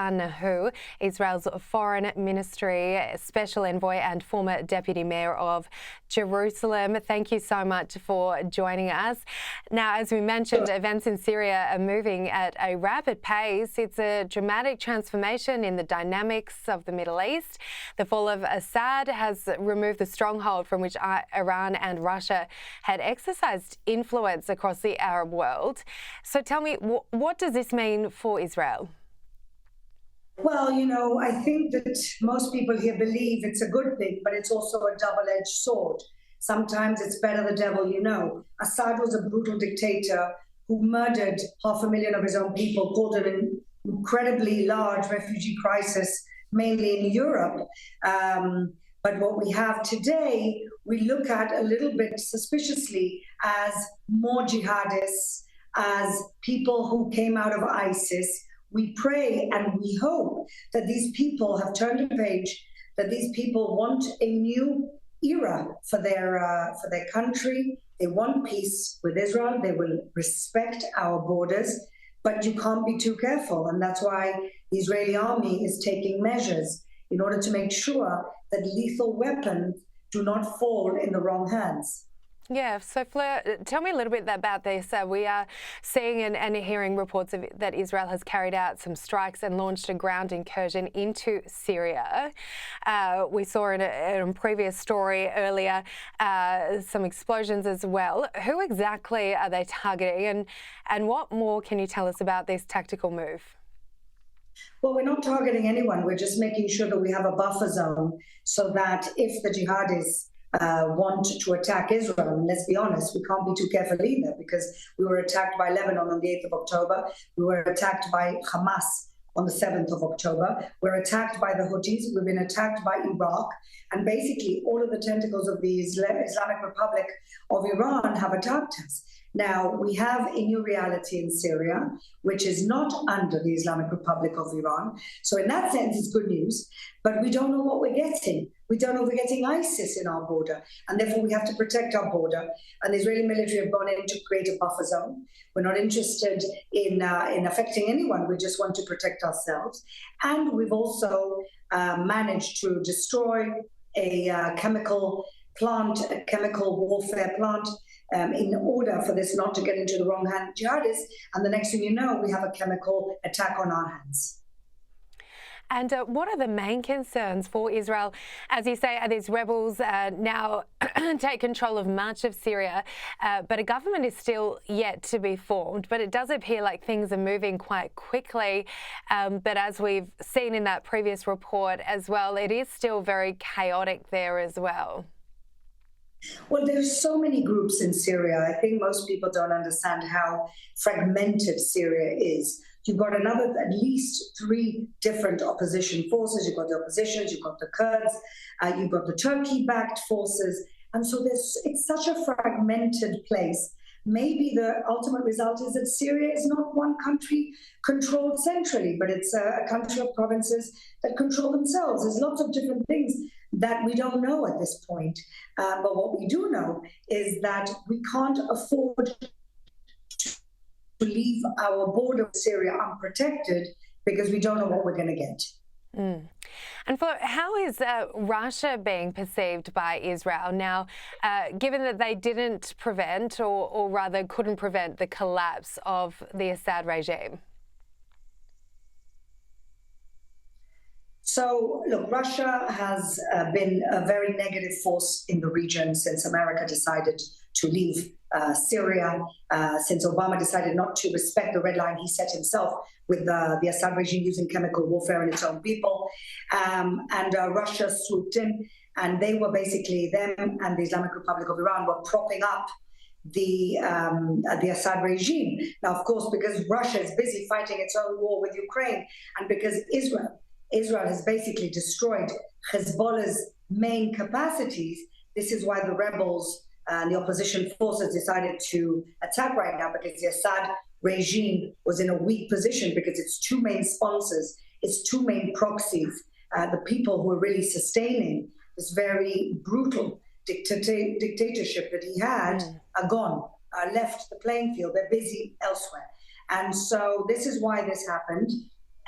Hassan-Nahoum, Israel's Foreign Ministry Special Envoy and former Deputy Mayor of Jerusalem. Thank you so much for joining us. Now, as we mentioned, events in Syria are moving at a rapid pace. It's a dramatic transformation in the dynamics of the Middle East. The fall of Assad has removed the stronghold from which Iran and Russia had exercised influence across the Arab world. So tell me, what does this mean for Israel? Well, I think that most people here believe it's a good thing, but it's also a double-edged sword. Sometimes it's better the devil you know. Assad was a brutal dictator who murdered 500,000 of his own people, caused an incredibly large refugee crisis, mainly in Europe. But what we have today, we look at a little bit suspiciously as more jihadists, as people who came out of ISIS. We pray and we hope that these people have turned a page, that these people want a new era for their country. They want peace with Israel. They will respect our borders, but you can't be too careful. And that's why the Israeli army is taking measures in order to make sure that lethal weapons do not fall in the wrong hands. Yeah, so Fleur, tell me a little bit about this. We are seeing and hearing reports that Israel has carried out some strikes and launched a ground incursion into Syria. We saw in a previous story earlier some explosions as well. Who exactly are they targeting, and what more can you tell us about this tactical move? Well, we're not targeting anyone. We're just making sure that we have a buffer zone so that if the jihadis want to attack Israel, and let's be honest, we can't be too careful either, because we were attacked by Lebanon on the 8th of October. We were attacked by Hamas on the 7th of October. We're attacked by the Houthis. We've been attacked by Iraq. And basically, all of the tentacles of the Islamic Republic of Iran have attacked us. Now, we have a new reality in Syria, which is not under the Islamic Republic of Iran. So in that sense, it's good news. But we don't know what we're getting. We don't know if we're getting ISIS in our border. And therefore, we have to protect our border. And the Israeli military have gone in to create a buffer zone. We're not interested in affecting anyone. We just want to protect ourselves. And we've also managed to destroy a chemical plant, a chemical warfare plant, in order for this not to get into the wrong hand of jihadists. And the next thing you know, we have a chemical attack on our hands. And what are the main concerns for Israel? As you say, these rebels now take control of much of Syria, but a government is still yet to be formed. But it does appear like things are moving quite quickly. But as we've seen in that previous report as well, it is still very chaotic there as well. Well, there's so many groups in Syria. I think most people don't understand how fragmented Syria is. You've got at least 3 different opposition forces. You've got the oppositions, you've got the Kurds, you've got the Turkey-backed forces. And so it's such a fragmented place. Maybe the ultimate result is that Syria is not one country controlled centrally, but it's a country of provinces that control themselves. There's lots of different things that we don't know at this point. But what we do know is that we can't afford to leave our border with Syria unprotected, because we don't know what we're going to get. And Fleur, how is Russia being perceived by Israel now, given that they didn't prevent, or rather couldn't prevent, the collapse of the Assad regime? So, look, Russia has been a very negative force in the region since America decided to leave Syria, since Obama decided not to respect the red line he set himself with the Assad regime using chemical warfare on its own people. And Russia swooped in, and they were basically, them and the Islamic Republic of Iran were propping up the Assad regime. Now, of course, because Russia is busy fighting its own war with Ukraine, and because Israel has basically destroyed Hezbollah's main capacities, this is why the rebels and the opposition forces decided to attack right now, because the Assad regime was in a weak position, because its 2 main sponsors, its 2 main proxies, the people who are really sustaining this very brutal dictatorship that he had, are gone, left the playing field. They're busy elsewhere. And so this is why this happened.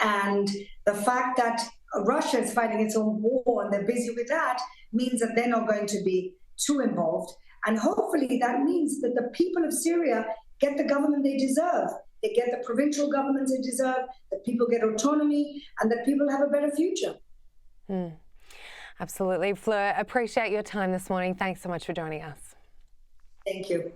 And the fact that Russia is fighting its own war and they're busy with that means that they're not going to be too involved. And hopefully that means that the people of Syria get the government they deserve. They get the provincial governments they deserve, that people get autonomy, and that people have a better future. Absolutely. Fleur, appreciate your time this morning. Thanks so much for joining us. Thank you.